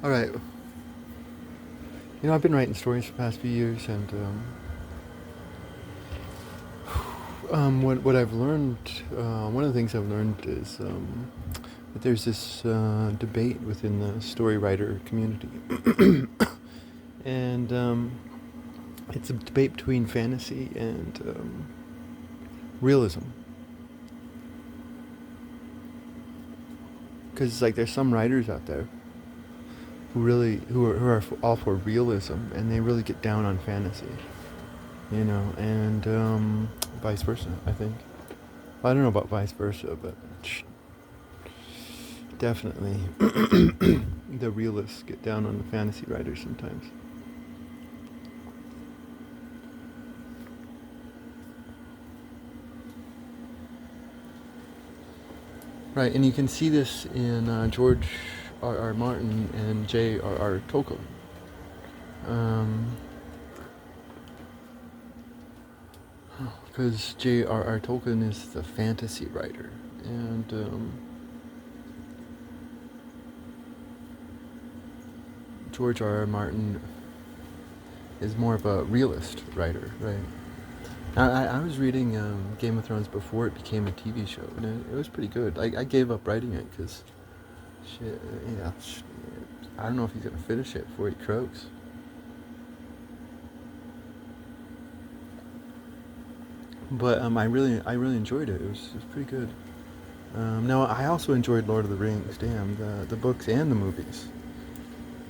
All right. I've been writing stories for the past few years, and what I've learned, one of the things I've learned is that there's this debate within the story writer community, and it's a debate between fantasy and realism. Because it's like there's some writers out there who are all for realism, and they really get down on fantasy, and vice versa. I think. I don't know about vice versa, but definitely the realists get down on the fantasy writers sometimes. Right, and you can see this in George R. R. Martin and J. R. R. Tolkien. Because J. R. R. Tolkien is the fantasy writer, and George R. R. Martin is more of a realist writer, right? I was reading Game of Thrones before it became a TV show, and it was pretty good. I gave up writing it because, shit, yeah, I don't know if he's gonna finish it before he croaks. But I really enjoyed it. It was pretty good. Now I also enjoyed Lord of the Rings. Damn, the books and the movies.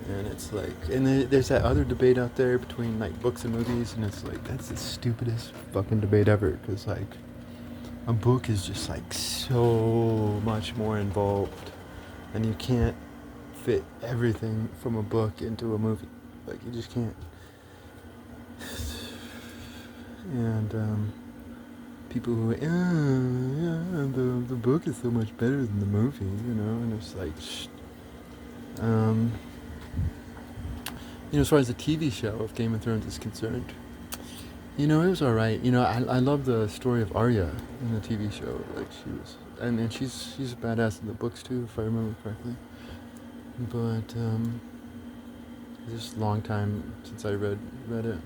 And it's like, and there's that other debate out there between like books and movies, and it's like that's the stupidest fucking debate ever. Because like, a book is just like so much more involved, and you can't fit everything from a book into a movie. Like you just can't. And people who, yeah, the book is so much better than the movie, and it's like, um, as far as the TV show of Game of Thrones is concerned, it was all right. I love the story of Arya in the TV show. Like she was, and she's a badass in the books too, if I remember correctly. But it's just a long time since I read it.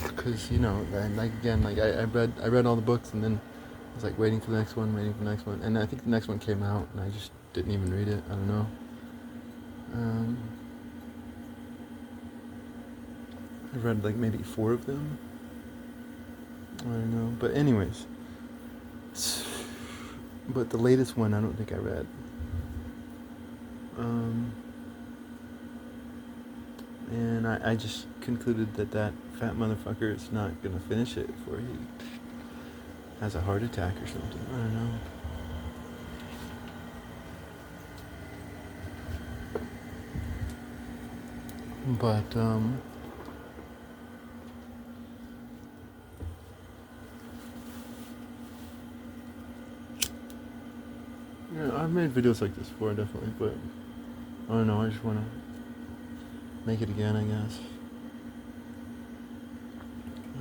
Because like again, like I read all the books, and then I was like waiting for the next one, and I think the next one came out, and I just didn't even read it. I don't know. Um, I read like maybe 4 of them. I don't know, but anyways, but the latest one I don't think I read. Um, and I just concluded that fat motherfucker is not gonna finish it before he has a heart attack or something. I don't know. But I've made videos like this before, definitely, but I don't know. I just want to make it again, I guess.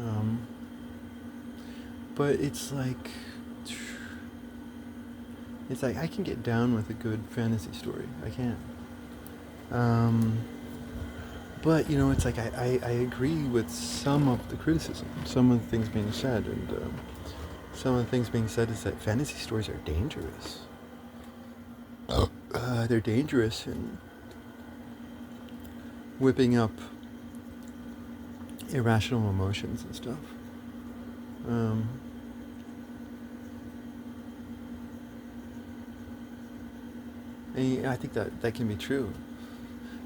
Um, but it's like I can get down with a good fantasy story. I can. Um, but it's like I agree with some of the criticism, some of the things being said, and some of the things being said is that fantasy stories are dangerous. They're dangerous in whipping up irrational emotions and stuff. Um, and I think that can be true,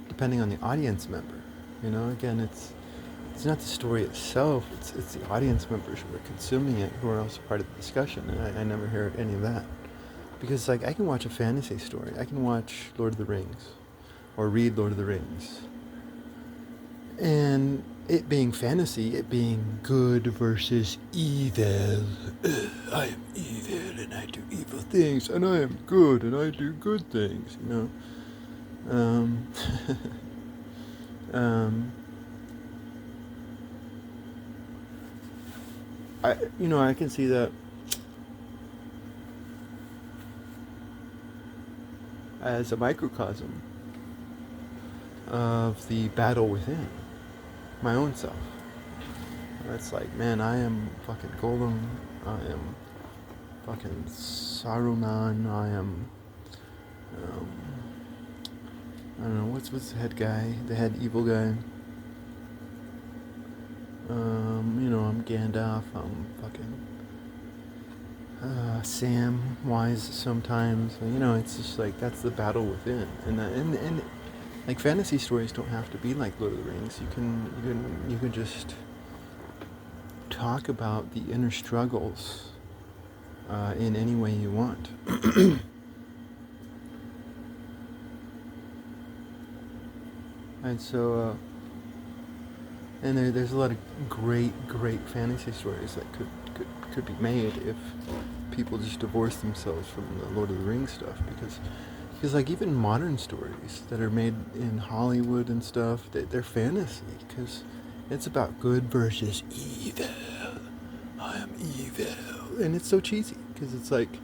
depending on the audience member. Again, it's not the story itself; it's the audience members who are consuming it who are also part of the discussion. And I never hear any of that, because like I can watch a fantasy story, I can watch Lord of the Rings, or read Lord of the Rings, and it being fantasy, it being good versus evil. I am evil and I do evil things, and I am good and I do good things. Um, um, I can see that as a microcosm of the battle within my own self. It's like, man, I am fucking Golem. I am fucking Saruman. I am, um, I don't know, what's the head guy, the head evil guy. I'm Gandalf. I'm fucking Samwise sometimes. It's just like that's the battle within, and like fantasy stories don't have to be like Lord of the Rings. You can just talk about the inner struggles in any way you want. And so, there's a lot of great fantasy stories that could be made if people just divorce themselves from the Lord of the Rings stuff, because like even modern stories that are made in Hollywood and stuff, they're fantasy because it's about good versus evil. I am evil, and it's so cheesy because it's like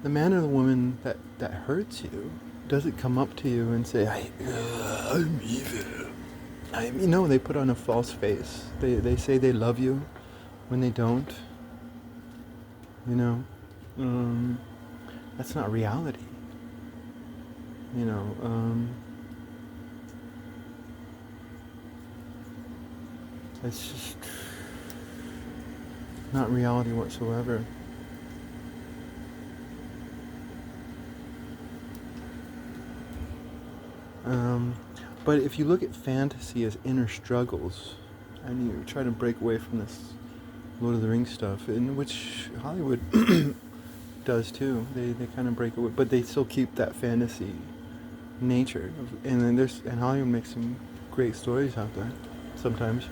the man or the woman that hurts you doesn't come up to you and say, I'm evil. They put on a false face. They say they love you when they don't. You know, that's not reality. You know, it's just not reality whatsoever. But if you look at fantasy as inner struggles, and you try to break away from this Lord of the Rings stuff, in which Hollywood does too, they kind of break away, but they still keep that fantasy nature. And then Hollywood makes some great stories out there sometimes.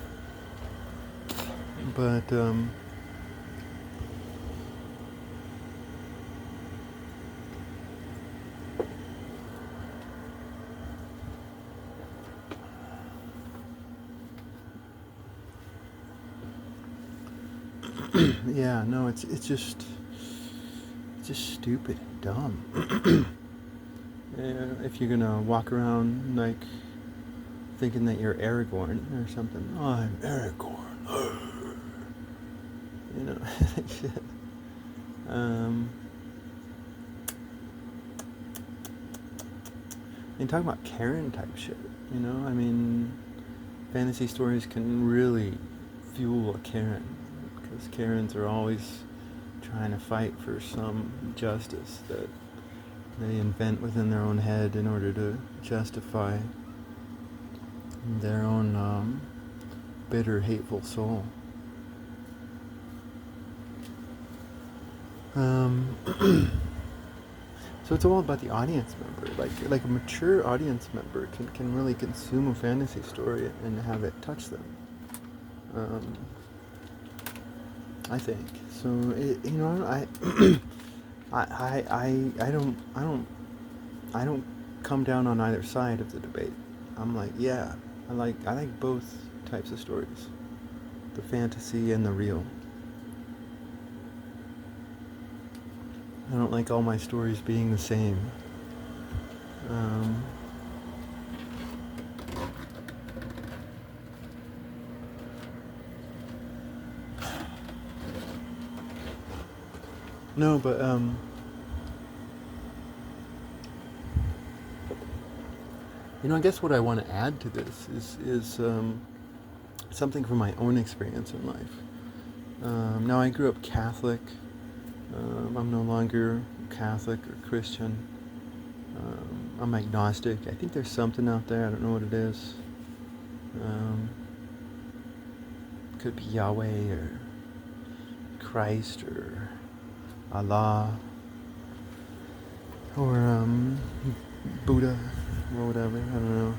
But yeah, no, it's just stupid and dumb. If you're gonna walk around like thinking that you're Aragorn or something, oh, I'm Aragorn. Shit. And talking about Karen type shit, fantasy stories can really fuel a Karen, because Karens are always trying to fight for some justice that they invent within their own head in order to justify their own bitter, hateful soul. So it's all about the audience member. Like a mature audience member can really consume a fantasy story and have it touch them. I think so. I don't come down on either side of the debate. I'm like, yeah, I like both types of stories, the fantasy and the real. I don't like all my stories being the same. No, but I guess what I want to add to this is something from my own experience in life. Now, I grew up Catholic. I'm no longer Catholic or Christian. I'm agnostic. I think there's something out there. I don't know what it is. Could be Yahweh or Christ or Allah or Buddha or whatever. I don't know.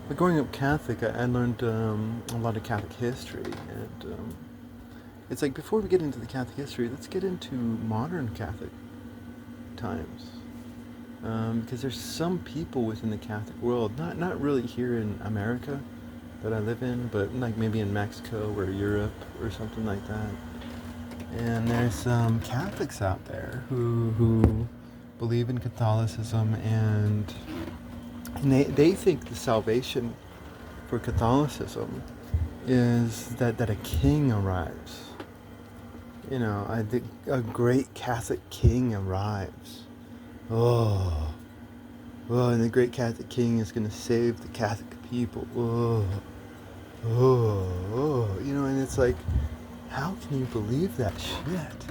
But growing up Catholic, I learned a lot of Catholic history, and it's like, before we get into the Catholic history, let's get into modern Catholic times, because there's some people within the Catholic world, not really here in America, that I live in, but like maybe in Mexico or Europe or something like that. And there's some Catholics out there who believe in Catholicism, and they think the salvation for Catholicism is that a king arrives. You know, I think a great Catholic king arrives. Oh, oh, and the great Catholic king is going to save the Catholic people. Oh, oh, you know, and it's like, how can you believe that shit?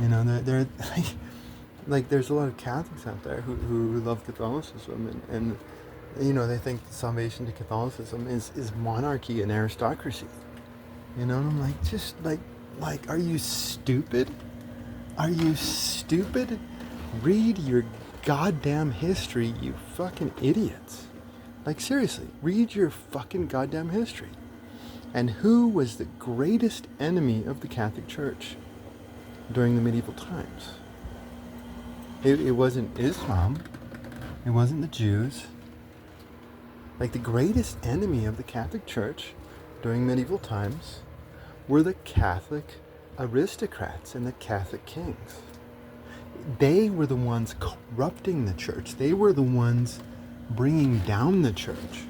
You know, they're like there's a lot of Catholics out there who love Catholicism, and you know, they think the salvation to Catholicism is monarchy and aristocracy. You know, and I'm like, just like, are you stupid? Are you stupid? Read your goddamn history, you fucking idiots. Like, seriously, read your fucking goddamn history. And who was the greatest enemy of the Catholic Church during the medieval times? It wasn't Islam. It wasn't the Jews. Like, the greatest enemy of the Catholic Church during medieval times were the Catholic aristocrats and the Catholic kings. They were the ones corrupting the church. They were the ones bringing down the church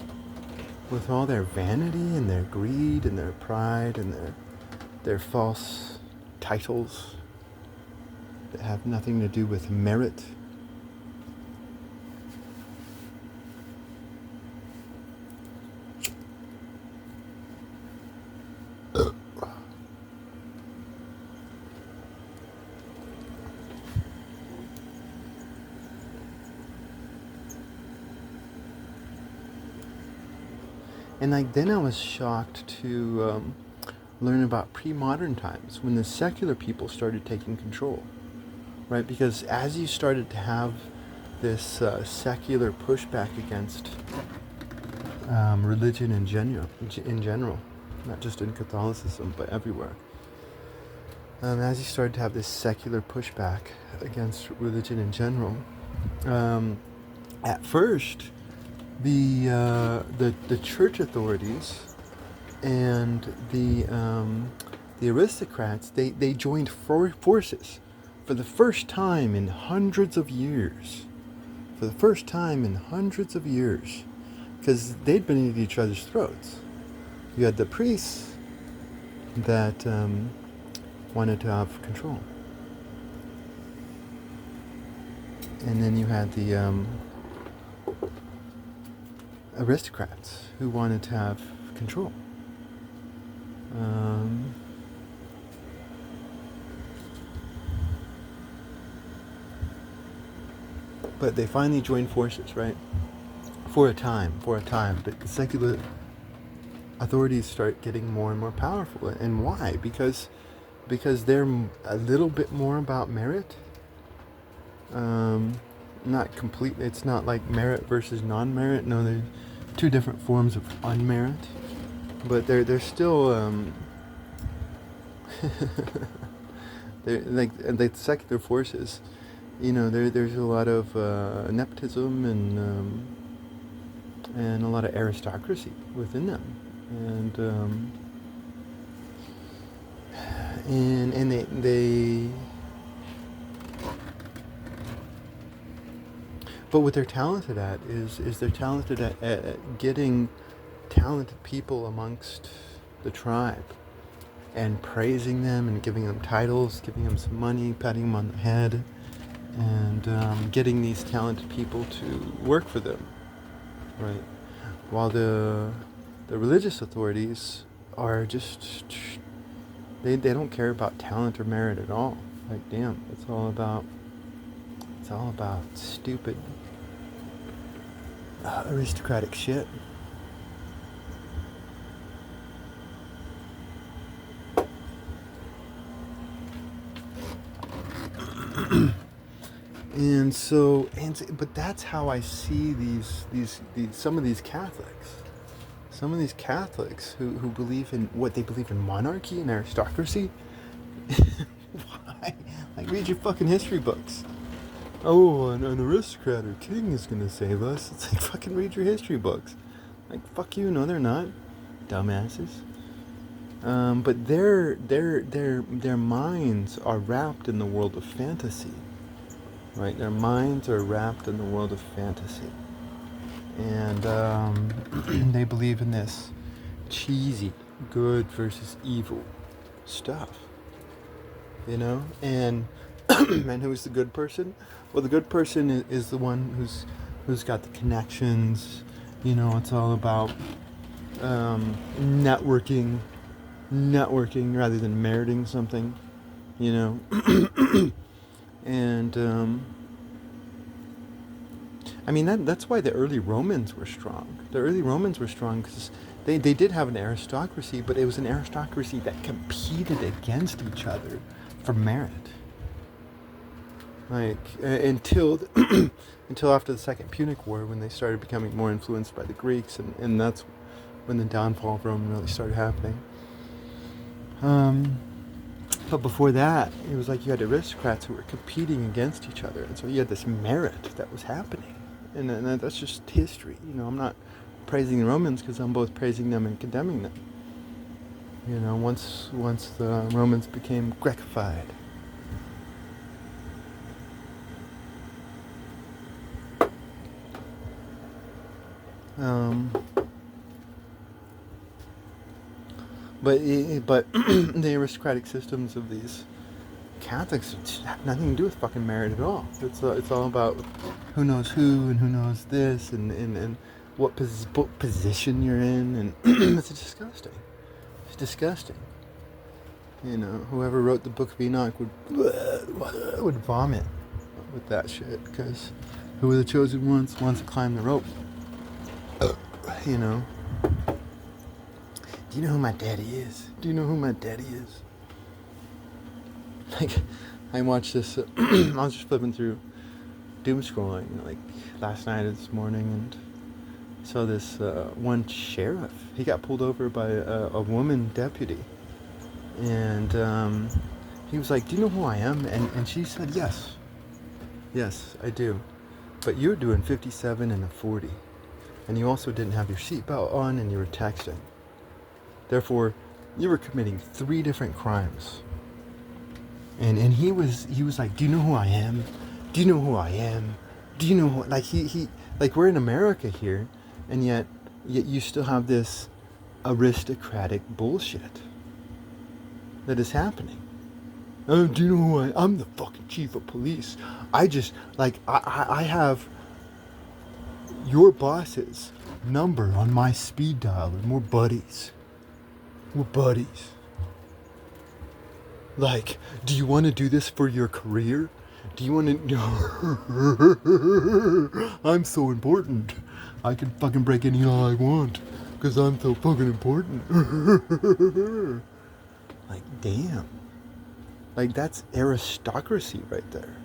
with all their vanity and their greed and their pride and their false titles that have nothing to do with merit. And like then I was shocked to learn about pre-modern times when the secular people started taking control, right? Because as you started to have this secular pushback against religion in general, not just in Catholicism but everywhere. As you started to have this secular pushback against religion in general, at first the church authorities and the aristocrats they joined forces for the first time in hundreds of years. For the first time in hundreds of years, because they'd been at each other's throats. You had the priests that wanted to have control, and then you had the aristocrats who wanted to have control. But they finally joined forces, right? For a time. But the secular authorities start getting more and more powerful. And why? Because they're a little bit more about merit. Not completely. It's not like merit versus non-merit. No, there's two different forms of unmerit. But they're still they're like the secular forces. You know, there's a lot of nepotism and a lot of aristocracy within them, and they but what they're talented at is they're talented at getting talented people amongst the tribe and praising them and giving them titles, giving them some money, patting them on the head, and getting these talented people to work for them, right? While the religious authorities are just they don't care about talent or merit at all. Like, damn, it's all about stupid aristocratic shit. But that's how I see these some of these Catholics. Some of these Catholics who believe in what they believe in monarchy and aristocracy. Why? Like, read your fucking history books. Oh, an aristocrat or king is gonna save us. It's like, fucking read your history books. Like, fuck you, no they're not. dumbasses. But their minds are wrapped in the world of fantasy, right? Their minds are wrapped in the world of fantasy, and they believe in this cheesy good versus evil stuff, you know. And and who's the good person? Well, the good person is the one who's got the connections. You know, it's all about networking rather than meriting something, you know. And I mean that's why the early Romans were strong. The early Romans were strong because they did have an aristocracy, but it was an aristocracy that competed against each other for merit. Like until until after the Second Punic War, when they started becoming more influenced by the Greeks, and that's when the downfall of Rome really started happening. But before that, it was like you had aristocrats who were competing against each other, and so you had this merit that was happening, and that's just history. You know, I'm not praising the Romans because I'm both praising them and condemning them. You know, once the Romans became Grecified. But the aristocratic systems of these Catholics have nothing to do with fucking merit at all. It's all about who knows who and who knows this and what position you're in, and it's disgusting. It's disgusting. You know, whoever wrote the Book of Enoch would vomit with that shit, because who were the chosen ones to climb the rope? You know. Do you know who my daddy is? Do you know who my daddy is? Like, I watched this, I was just flipping through doom scrolling, like, last night or this morning, and saw this one sheriff. He got pulled over by a woman deputy. And he was like, do you know who I am? And she said, yes. Yes, I do. But you're doing 57 and a 40. And you also didn't have your seatbelt on, and you were texting. Therefore, you were committing 3 different crimes. And he was like, do you know who I am? Do you know who I am? Do you know who, like he like, we're in America here, and yet you still have this aristocratic bullshit that is happening. Oh, do you know who I'm the fucking chief of police. I just, like, I have your boss's number on my speed dial, and we're buddies. We're buddies. Like, do you want to do this for your career? Do you want to... I'm so important. I can fucking break any law I want, because I'm so fucking important. Like, damn. Like, that's aristocracy right there.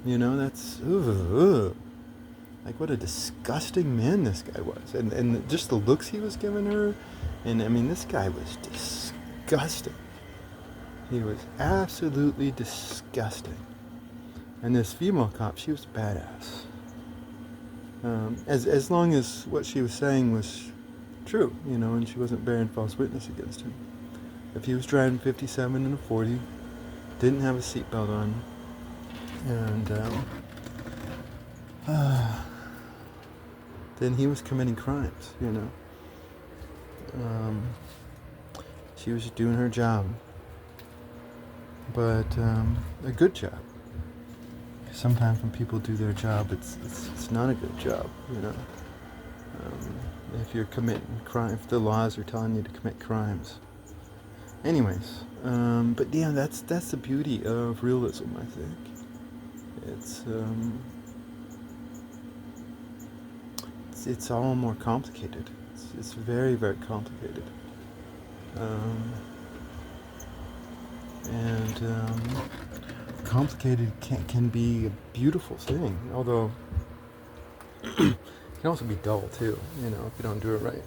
You know, that's... Like, what a disgusting man this guy was. And just the looks he was giving her. And, I mean, this guy was disgusting. He was absolutely disgusting. And this female cop, she was badass. As long as what she was saying was true, you know, and she wasn't bearing false witness against him. If he was driving 57 and a 40, didn't have a seatbelt on, and then he was committing crimes, you know. She was doing her job, but a good job. Sometimes when people do their job, it's not a good job, you know. If you're committing crime, if the laws are telling you to commit crimes. Anyways, but yeah, that's the beauty of realism, I think. It's all more complicated. It's very, very complicated. Complicated can be a beautiful thing, although it can also be dull too, you know, if you don't do it right.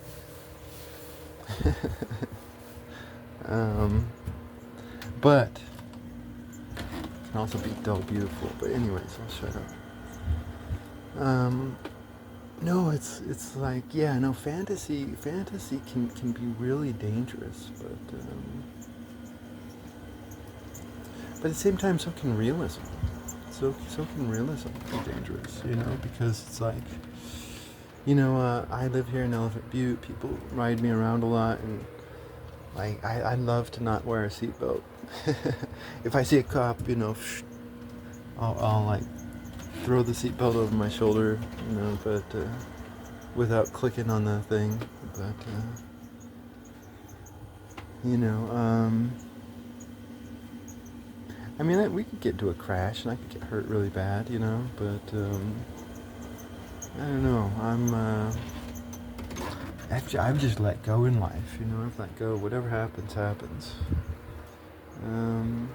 But it can also be dull beautiful. But anyways, I'll shut up. No, it's like, yeah, no, fantasy can be really dangerous, but at the same time, so can realism. So can realism be dangerous, because it's like, I live here in Elephant Butte. People ride me around a lot, and like I love to not wear a seatbelt. If I see a cop, I'll like throw the seatbelt over my shoulder, but without clicking on the thing. But you know, I mean, we could get into a crash, and I could get hurt really bad, But I don't know. I've just let go in life, I've let go. Whatever happens, happens. Um,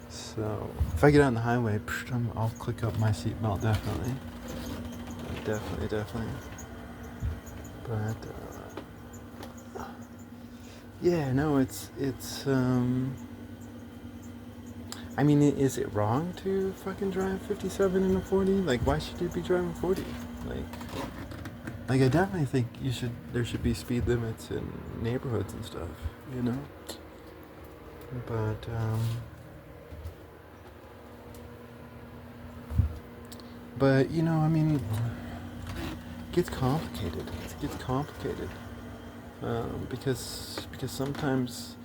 so if I get on the highway, I'll click up my seatbelt, definitely. Definitely. But yeah, no, it's. I mean, is it wrong to fucking drive 57 in a 40? Like, why should you be driving 40? Like, I definitely think there should be speed limits in neighborhoods and stuff, you know? But, I mean, it gets complicated. Because sometimes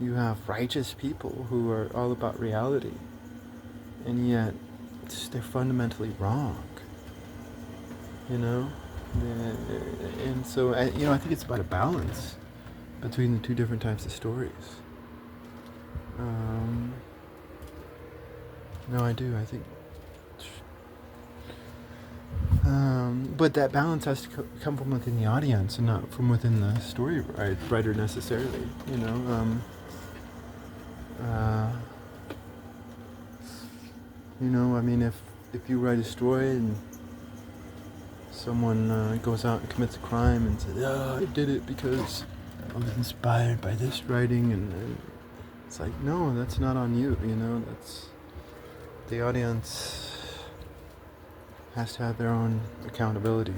you have righteous people who are all about reality, and yet they're fundamentally wrong, you know? And so, I think it's about a balance between the two different types of stories. Um, no, I do. I think. But that balance has to come from within the audience and not from within the story writer necessarily. Uh, I mean, if you write a story and someone goes out and commits a crime and says, "Oh, I did it because I was inspired by this writing," and it's like, no, that's not on you. That's the audience has to have their own accountability.